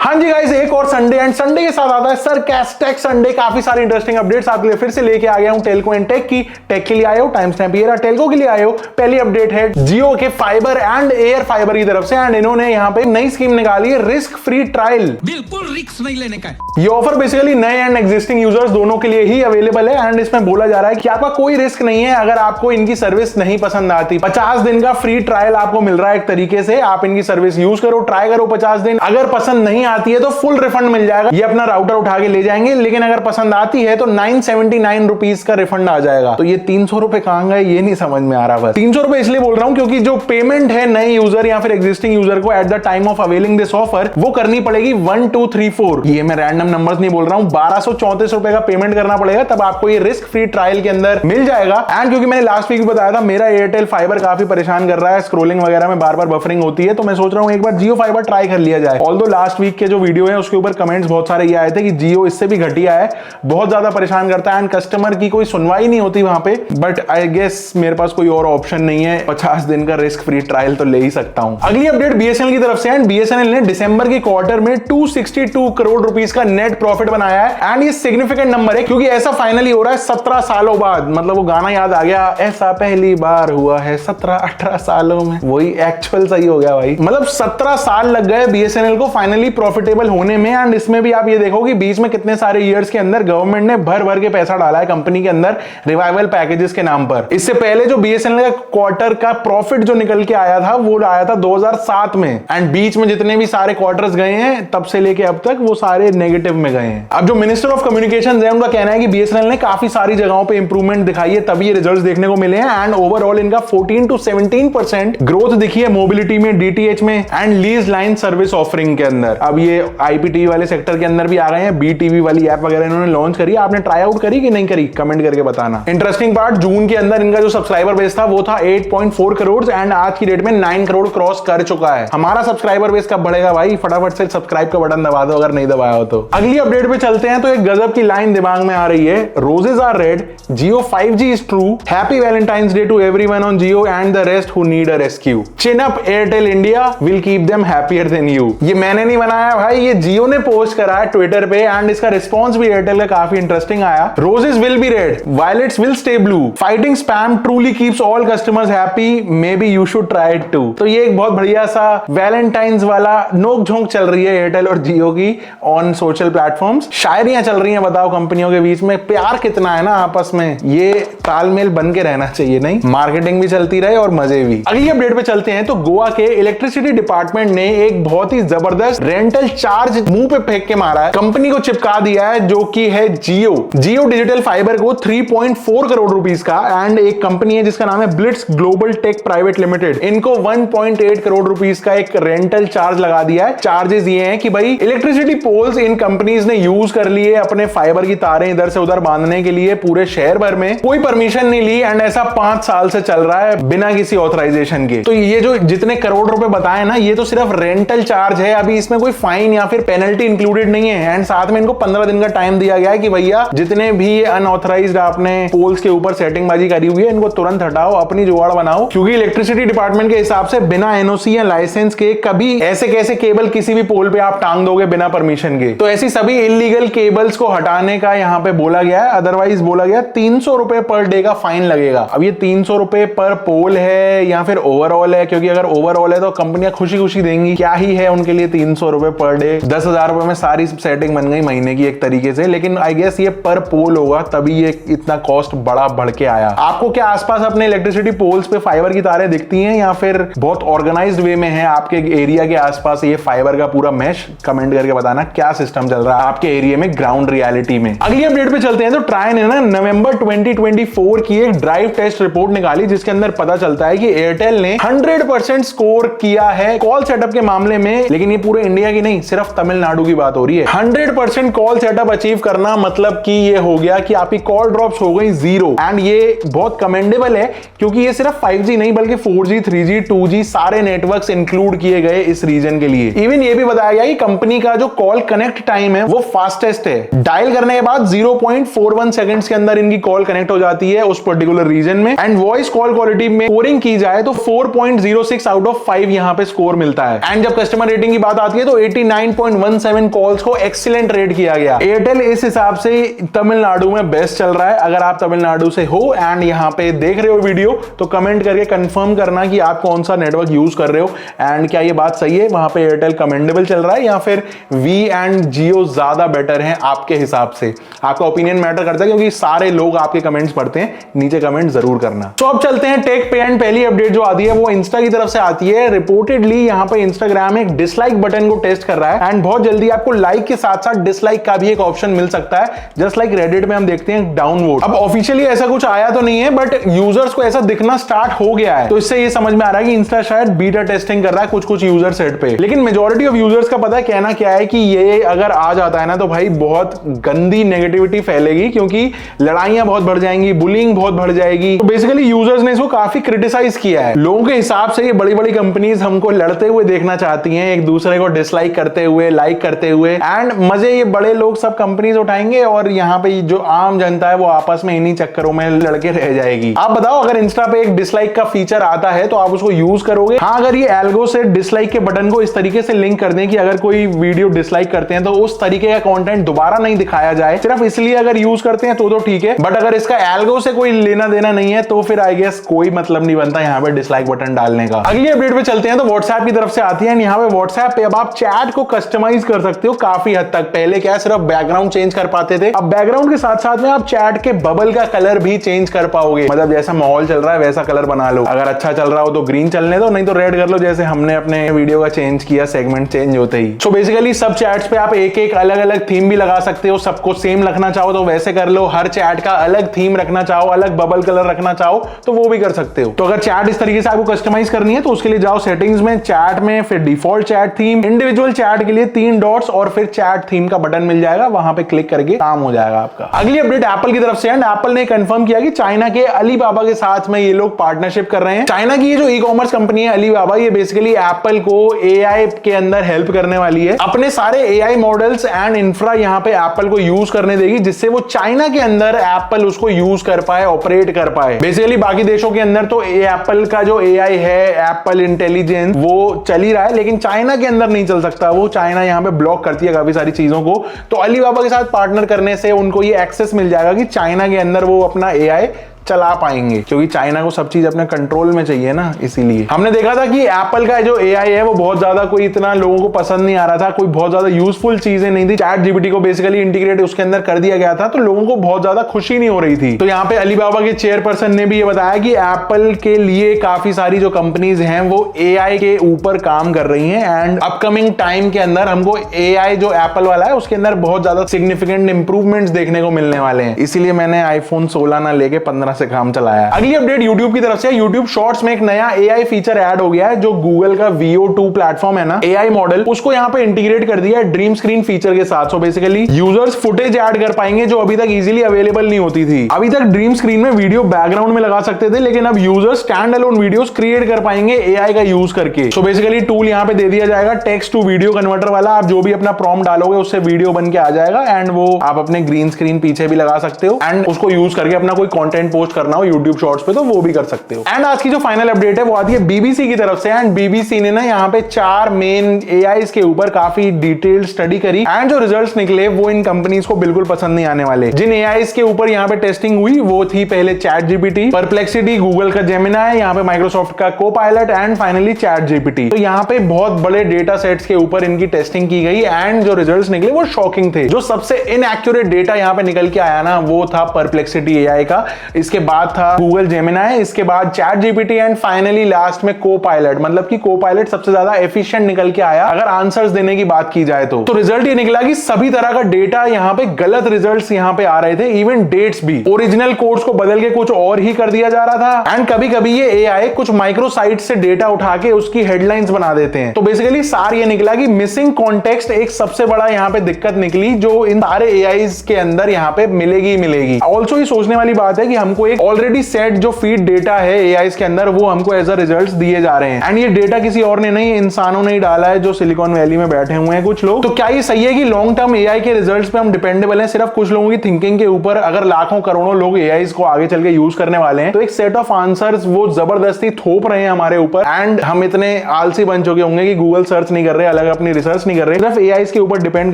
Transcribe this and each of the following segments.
हाँ जी गाइस, एक और संडे एंड संडे के साथ आता है सरकास्टिक संडे। काफी सारी इंटरेस्टिंग अपडेट्स आपके लिए फिर से लेके आ गया हूं टेलको एंड टेक की। टेक के लिए आए हो, टाइम स्टैम्प ये रहा, टेलको के लिए आए हो। पहली अपडेट है जियो के फाइबर एंड एयर फाइबर की तरफ से, एंड इन्होंने यहाँ पे नई स्कीम निकाली है, रिस्क फ्री ट्रायल। बिल्कुल रिस्क नहीं लेने का। ये ऑफर बेसिकली नए एंड एग्जिस्टिंग यूजर्स दोनों के लिए ही अवेलेबल है। एंड इसमें बोला जा रहा है कि आपका कोई रिस्क नहीं है अगर आपको इनकी सर्विस नहीं पसंद आती। 50 दिन का फ्री ट्रायल आपको मिल रहा है। एक तरीके से आप इनकी सर्विस यूज करो, ट्राई करो 50 दिन। अगर पसंद नहीं आती है तो फुल रिफंड मिल जाएगा। ये अपना राउटर उठा के ले जाएंगे, लेकिन अगर पसंद आती है तो 979 रुपीज का रिफंड आ जाएगा। तो ये 300 रुपए कहां गए ये नहीं समझ में आ रहा। बस 300 रुपए इसलिए बोल रहा हूं क्योंकि जो पेमेंट है नए यूजर या फिर एग्जिस्टिंग यूजर को at the time of availing this offer वो करनी पड़ेगी 1 2 3 4। ये मैं रैंडम नंबर्स नहीं बोल रहा हूं, 1234 रुपए का पेमेंट करना पड़ेगा, तब आपको ये रिस्क फ्री ट्रायल के अंदर मिल जाएगा। एंड क्योंकि मैंने लास्ट वीक बताया था मेरा एयरटेल फाइबर काफी परेशान कर रहा है, स्क्रोलिंग वगैरह में बार बार बफरिंग होती है, तो मैं सोच रहा हूं एक बार जियो फाइबर ट्राई कर लिया जाए। ऑल्दो लास्ट वीक के जो वीडियो है उसके ऊपर कमेंट्स बहुत सारे ये आए थे कि जियो इससे भी घटिया है, बहुत ज्यादा परेशान करता है एंड कस्टमर की कोई सुनवाई नहीं होती वहां पे। बट आई गेस मेरे पास कोई और ऑप्शन नहीं है, 50 दिन का रिस्क फ्री ट्रायल तो ले ही सकता हूं। अगली अपडेट बीएसएनएल की तरफ से, एंड बीएसएनएल ने दिसंबर के क्वार्टर में 262 करोड़ रुपीस का नेट प्रॉफिट बनाया है। एंड ये सिग्निफिकेंट नंबर है क्योंकि ऐसा फाइनली हो रहा है 17 सालों बाद। मतलब वो गाना याद आ गया, ऐसा पहली बार हुआ है 17-18 सालों में। वही एक्चुअल सही हो गया भाई। मतलब 17 साल लग गए बीएसएनएल को फाइनली प्रॉफिटेबल होने में। एंड इसमें भी आप ये देखो कि बीच में कितने सारे ईयर्स के अंदर गवर्नमेंट ने भर भर के पैसा डाला है कंपनी के अंदर रिवाइवल पैकेजेस के नाम पर। इससे पहले जो बीएसएनएल का क्वार्टर का प्रॉफिट जो निकल के आया था वो आया था 2007 में। एंड बीच में जितने भी सारे क्वार्टर्स गए हैं तब से लेके अब तक वो सारे नेगेटिव में गए हैं। अब जो मिनिस्टर ऑफ कम्युनिकेशन है उनका कहना है कि बीएसएनएल ने काफी सारी जगहों पे इंप्रूवमेंट दिखाई है, तभी ये रिजल्ट्स देखने को मिले हैं। एंड ओवरऑल इनका 14 to 17% ग्रोथ दिखी है मोबिलिटी में, डीटीएच में and lease line service offering के अंदर। अब ये आईपीटीवी वाले सेक्टर के अंदर भी आ गए हैं, बीटीवी वाली ऐप वगैरह इन्होंने लॉन्च करी। आपने ट्राई आउट करी कि नहीं करी कमेंट करके बताना। इंटरेस्टिंग पार्ट, जून के अंदर इनका जो सब्सक्राइबर बेस था वो था 8.4 करोड़ एंड आज की डेट में 9 करोड़ क्रॉस कर चुका है। हमारा सब्सक्राइबर बेस कब बढ़ेगा भाई? फटाफट से सब्सक्राइब का बटन दबा दो अगर नहीं दबाया हो तो। अगली अपडेट पे चलते हैं तो एक गजब की लाइन दिमाग में आ रही है, roses are red, Jio 5G is true, happy Valentine's day to everyone on Jio and the rest who need a rescue, chin up Airtel India will keep them happier than you. ये मैंने नहीं बनाया भाई, ये जियो ने पोस्ट करा है ट्विटर पे एंड इसका रिस्पॉन्स भी एयरटेल का काफी इंटरेस्टिंग आया। Roses will be red, violets will stay blue, fighting spam truly keeps all customers happy, maybe you should try it too. तो ये एक बहुत बढ़िया सा वैलेंटाइंस वाला नोक झोंक चल रही है एयरटेल और जियो की ऑन सोशल प्लेटफॉर्म्स। शायरियां चल रही हैं, बताओ कंपनियों के बीच में प्यार कितना है ना आपस में, ये तालमेल बन के रहना चाहिए, नहीं मार्केटिंग भी चलती रहे और मजे भी। अगली अपडेट पे चलते हैं तो गोवा के इलेक्ट्रिसिटी डिपार्टमेंट ने एक बहुत ही जबरदस्त रेंटल चार्ज मुंह पे फेंक के मारा है, कंपनी को चिपका दिया है जो कि है जियो डिजिटल फाइबर को 3.4 करोड़ रुपीस का। एंड एक कंपनी है जिसका नाम है Blitz global tech private limited, इनको 1.8 करोड़ रुपीस का एक रेंटल चार्ज लगा दिया है। चार्जेस ये हैं कि भाई इलेक्ट्रिसिटी पोल्स इन कंपनीज ने यूज कर लिए अपने फाइबर की तारें इधर से उधर बांधने के लिए पूरे शहर भर में, कोई परमिशन नहीं ली एंड ऐसा 5 साल से चल रहा है बिना किसी ऑथराइजेशन के। तो ये जो जितने करोड़ रुपए बताए ना ये तो सिर्फ रेंटल चार्ज है, अभी इसमें कोई फाइन या फिर पेनल्टी इंक्लूडेड नहीं है। एंड साथ में इनको 15 दिन का टाइम दिया गया है कि भैया जितने भी अनऑथराइज्ड आपने पोल्स के ऊपर सेटिंग बाजी करी हुई है इनको तुरंत हटाओ, अपनी जुगाड़ बनाओ। क्योंकि इलेक्ट्रिसिटी डिपार्टमेंट के हिसाब से बिना एनओसी या लाइसेंस के कभी ऐसे कैसे केबल किसी भी पोल पे आप टांग दोगे बिना परमिशन के। तो ऐसी सभी इलीगल केबल्स को हटाने का यहाँ पे बोला गया है। अदरवाइज बोला गया 300 रुपए पर डे का फाइन लगेगा। अब ये 300 रुपए पर पोल है या फिर ओवरऑल है, क्योंकि अगर ओवरऑल है तो कंपनियां खुशी खुशी देंगी, क्या ही है उनके लिए 300 रुपए पर डे। 10,000 रुपए में सारी सेटिंग बन गई महीने की एक तरीके से। लेकिन आई गेस ये पर पोल होगा तभी ये इतना कॉस्ट बड़ा बढ़ के आया। आपको क्या आसपास अपने इलेक्ट्रिसिटी पोल्स पे फाइबर की तारें दिखती हैं या फिर बहुत ऑर्गेनाइज्ड वे में है आपके एरिया के आसपास ये फाइबर का पूरा मैश? कमेंट करके बताना क्या सिस्टम चल रहा है आपके एरिया में ग्राउंड रियलिटी में। अगली अपडेट पे चलते हैं तो ट्राई ने ना नवंबर 2024 की एक ड्राइव टेस्ट रिपोर्ट निकाली जिसके अंदर पता चलता है कि एयरटेल ने 100% स्कोर किया है कॉल सेटअप के मामले में। लेकिन ये पूरे इंडिया की नहीं, सिर्फ तमिलनाडु की बात हो रही है। 100% कॉल सेटअप अचीव करना मतलब कि ये हो गया कि आपकी कॉल ड्रॉप्स हो गई 0। एंड ये बहुत कमेंडेबल है क्योंकि ये सिर्फ 5G नहीं बल्कि 4G 3G 2G सारे नेटवर्क्स इंक्लूड किए गए इस रीजन के लिए। इवन ये भी बताया गया कि कंपनी का जो कॉल कनेक्ट टाइम है वो फास्टेस्ट है। डायल करने के बाद 0.41 सेकंड्स के अंदर इनकी कॉल कनेक्ट हो जाती है उस पर्टिकुलर रीजन में। एंड वॉइस कॉल क्वालिटी में स्कोरिंग की जाए तो 4.06 आउट ऑफ 5 यहां पे स्कोर मिलता है। एंड जब कस्टमर रेटिंग की बात आती है तो 89.17 कॉल्स को एक्सीलेंट रेट किया गया। एयरटेल इस हिसाब से तमिलनाडु में बेस्ट चल रहा है। अगर आप तमिलनाडु से हो एंड यहाँ पे देख रहे हो वीडियो तो कमेंट करके कंफर्म करना कि आप कौन सा नेटवर्क यूज कर रहे हो एंड क्या ये बात सही है, वहां पे एयरटेल कमेंडेबल चल रहा है या फिर वी एंड जियो ज्यादा बेटर है आपके हिसाब से। आपका ओपिनियन मैटर करता है क्योंकि सारे लोग आपके कमेंट्स पढ़ते हैं, नीचे कमेंट जरूर करना। तो अब चलते हैं टेक पे एंड पहली अपडेट जो आती है वो इंस्टा की तरफ से आती है। रिपोर्टेडली यहाँ पे इंस्टाग्राम एक डिसलाइक बटन को टेस्ट कर रहा है एंड बहुत जल्दी आपको लाइक के साथ साथ डिसलाइक का भी एक ऑप्शन मिल सकता है, जस्ट लाइक रेडिट में हम देखते हैं डाउनवोट। अब ऑफिशियली ऐसा कुछ आया तो नहीं है बट यूजर्स को ऐसा दिखना स्टार्ट हो गया है, तो इससे ये समझ में आ रहा है कि इंस्टा शायद बीटा टेस्टिंग कर रहा है कुछ यूजर सेट पे। लेकिन मेजॉरिटी ऑफ यूजर्स का पता है कहना क्या है कि ये अगर आ जाता है ना तो भाई बहुत गंदी नेगेटिविटी फैलेगी, क्योंकि लड़ाइयां बहुत बढ़ जाएंगी, बुलिंग बहुत बढ़ जाएगी। तो बेसिकली यूजर्स ने इसको काफी क्रिटिसाइज किया है। लोगों के हिसाब से ये बड़ी बड़ी कंपनीज हमको लड़ते हुए देखना चाहती हैं, एक दूसरे को डिसलाइक करते हुए, लाइक करते हुए एंड मजे ये बड़े लोग सब कंपनीज उठाएंगे और यहाँ पे जो आम जनता है वो आपस में इन्हीं चक्करों में लड़के रह जाएगी। आप बताओ अगर इंस्टा पे एक डिसलाइक का फीचर आता है तो आप उसको यूज करोगे? हाँ, अगर ये एल्गो से डिसलाइक के बटन को इस तरीके से लिंक कर दें कि अगर कोई वीडियो डिसलाइक करते हैं तो उस तरीके का कंटेंट दोबारा नहीं दिखाया जाए, सिर्फ इसलिए अगर यूज करते हैं तो ठीक है, बट अगर इसका एल्गो से कोई लेना देना नहीं है तो फिर आई गेस कोई मतलब नहीं बनता यहाँ पे डिसलाइक बटन डालने का। अगली अपडेट पे चलते हैं तो व्हाट्सएप की तरफ से आती है। यहाँ पे व्हाट्सएप पे अब आप चैट को कस्टमाइज कर सकते हो काफी हद तक। पहले क्या सिर्फ बैकग्राउंड चेंज कर पाते थे, अब बैकग्राउंड के साथ साथ में आप चैट के बबल का कलर भी चेंज कर पाओगे। मतलब जैसा माहौल चल रहा है वैसा कलर बना लो, अगर अच्छा चल रहा हो तो ग्रीन चलने दो, नहीं तो रेड कर लो, जैसे हमने अपने वीडियो का चेंज किया सेगमेंट चेंज होते ही। सो बेसिकली सब चैट्स पे आप एक एक अलग अलग थीम भी लगा सकते हो, सबको सेम रखना चाहो तो वैसे कर लो, हर चैट का अलग थीम रखना चाहो, अलग बबल कलर रखना चाहो तो वो भी कर सकते हो। तो अगर चैट इस तरीके से आपको कस्टमाइज करनी है तो उसके लिए जाओ सेटिंग्स में, चैट में, फिर default chat theme, individual chat के लिए 3 डॉट्स और फिर चैट थीम का बटन मिल जाएगा, वहां पे क्लिक करके काम हो जाएगा आपका। अगली अपडेट एप्पल की तरफ से एंड एप्पल ने कंफर्म किया कि चाइना के अलीबाबा के साथ में ये लोग पार्टनरशिप कर रहे हैं। चाइना की ये जो ई कॉमर्स कंपनी है अलीबाबा, ये बेसिकली एप्पल को एआई के अंदर हेल्प करने वाली है। अपने सारे एआई मॉडल्स एंड इंफ्रा यहाँ पे एप्पल को यूज करने देगी, जिससे वो चाइना के अंदर एप्पल उसको यूज कर पाए, ऑपरेट कर पाए। बेसिकली बाकी देशों के अंदर तो एप्पल का जो एआई है, एप्पल इंटेलिजेंस, वो चल ही रहा है, लेकिन चाइना के अंदर नहीं चल सकता। वो चाइना यहाँ पे ब्लॉक करती है काफी सारी चीजों को। तो अलीबाबा के साथ पार्टनर करने से उनको ये एक्सेस मिल जाएगा कि चाइना के अंदर वो अपना एआई चला पाएंगे, क्योंकि चाइना को सब चीज अपने कंट्रोल में चाहिए ना। इसीलिए हमने देखा था कि एप्पल का जो एआई है वो बहुत ज्यादा कोई इतना लोगों को पसंद नहीं आ रहा था, कोई बहुत ज्यादा यूजफुल चीजें नहीं थी। चैट जीपीटी को बेसिकली इंटीग्रेट उसके अंदर कर दिया गया था, तो लोगों को बहुत ज्यादा खुशी नहीं हो रही थी। तो यहाँ पे अलीबाबा के चेयरपर्सन ने भी ये बताया कि एप्पल के लिए काफी सारी जो कंपनीज हैं वो एआई के ऊपर काम कर रही हैं एंड अपकमिंग टाइम के अंदर हमको एआई जो एप्पल वाला है उसके अंदर बहुत ज्यादा सिग्निफिकेंट इंप्रूवमेंट्स देखने को मिलने वाले हैं। इसीलिए मैंने आईफोन 16 ना लेके 15 से काम चलाया। अगली अपडेट YouTube की तरफ से, YouTube शॉर्ट्स में एक नया AI फीचर ऐड हो गया है, जो गूगल का VO2 प्लेटफॉर्म है ना, AI मॉडल, उसको यहाँ पे इंटीग्रेट कर दिया है ड्रीम स्क्रीन फीचर के साथ। So basically users footage add कर पाएंगे जो अभी तक इजीली अवेलेबल नहीं होती थी। अभी तक ड्रीम स्क्रीन में वीडियो बैकग्राउंड में लगा सकते थे, लेकिन अब users stand alone videos create कर पाएंगे AI का यूज करके। सो बेसिकली टूल यहाँ पे दे दिया जाएगा टेक्स्ट टू वीडियो कन्वर्टर वाला। आप जो भी अपना प्रॉम्प्ट डालोगे उससे वीडियो बन के आ जाएगा एंड वो आप अपने ग्रीन स्क्रीन पीछे भी लगा सकते हो एंड उसको यूज करके अपना कोई कंटेंट पोस्ट करना हो YouTube शॉर्ट्स पे तो वो भी कर सकते हो। एंड आज की जो फाइनल अपडेट है वो आती है बीबीसी की तरफ से एंड बीबीसी ने ना यहाँ पे 4 मेन एआईज के ऊपर काफी डिटेल्ड स्टडी करी एंड जो रिजल्ट्स निकले वो इन कंपनीज को बिल्कुल पसंद नहीं आने वाले। जिन एआईज के ऊपर यहाँ पे टेस्टिंग हुई वो थी पहले चैट जीपीटी, परप्लेक्सिटी, गूगल का जेमिनाई, यहाँ पे माइक्रोसॉफ्ट का Copilot and finally chat GPT. तो यहाँ पे बहुत बड़े डेटा सेट्स के ऊपर इनकी टेस्टिंग की गई एंड जो रिजल्ट्स निकले वो शॉकिंग थे। जो सबसे इनएक्यूरेट डेटा यहाँ पे निकल के आया ना वो था परप्लेक्सिटी एआई का, इसके बाद था गूगल जेमिनाई, इसके बाद chat GPT and finally last में कोपायलट। मतलब कि कोपायलट सबसे ज्यादा एफिशिएंट निकल के आया अगर आंसर्स देने की बात की जाए तो रिजल्ट ये निकला कि सभी तरह का डेटा यहाँ पे गलत रिजल्ट्स यहाँ पे आ रहे थे, इवन डेट्स भी। ओरिजिनल कोड्स को बदल के कुछ और ही कर दिया जा रहा था एंड कभी कभी ये एआई कुछ माइक्रो साइट से डेटा उठा के उसकी हेडलाइंस बना देते हैं। तो बेसिकली सार ये निकला कि मिसिंग कॉन्टेक्स्ट एक सबसे बड़ा यहाँ पे दिक्कत निकली जो इन सारे एआईज के अंदर यहाँ पे मिलेगी। ऑल्सो ये सोचने वाली बात है कि हमको हमको एक ऑलरेडी सेट जो फीड डेटा है एआई के अंदर वो हमको एज अ रिजल्ट दिए जा रहे हैं। एंड ये डेटा किसी और ने नहीं, इंसानों ने ही डाला है जो सिलिकॉन वैली में बैठे हुए हैं कुछ लोग। तो क्या ये सही है कि लॉन्ग टर्म एआई के रिजल्ट्स पे हम डिपेंडेबल हैं सिर्फ कुछ लोगों की थिंकिंग के ऊपर? अगर लाखों करोड़ों लोग एआई को आगे चल के यूज करने वाले हैं तो एक सेट ऑफ आंसर्स वो जबरदस्ती थोप रहे हैं हमारे ऊपर, एंड हम इतने आलसी बन चुके होंगे कि गूगल सर्च नहीं कर रहे, अलग अपनी रिसर्च नहीं कर रहे, सिर्फ एआई के ऊपर डिपेंड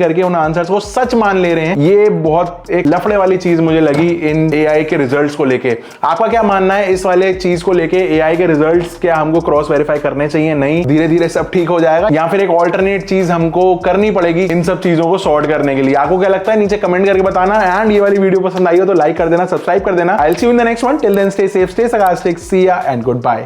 करके उन आंसर्स को सच मान ले रहे हैं। ये बहुत एक लफड़े वाली चीज मुझे लगी इन एआई के रिजल्ट्स को लेके। आपका क्या मानना है इस वाले चीज को लेके? एआई के रिजल्ट्स क्या हमको क्रॉस वेरीफाई करने चाहिए, नहीं धीरे धीरे सब ठीक हो जाएगा, या फिर एक ऑल्टरनेट चीज हमको करनी पड़ेगी इन सब चीजों को सॉर्ट करने के लिए? आपको क्या लगता है नीचे कमेंट करके बताना। एंड ये वाली वीडियो पसंद आई हो तो लाइक कर देना, सब्सक्राइब कर देना। I will see you in the next one. Till then stay safe, stay sarcastic, see ya and goodbye.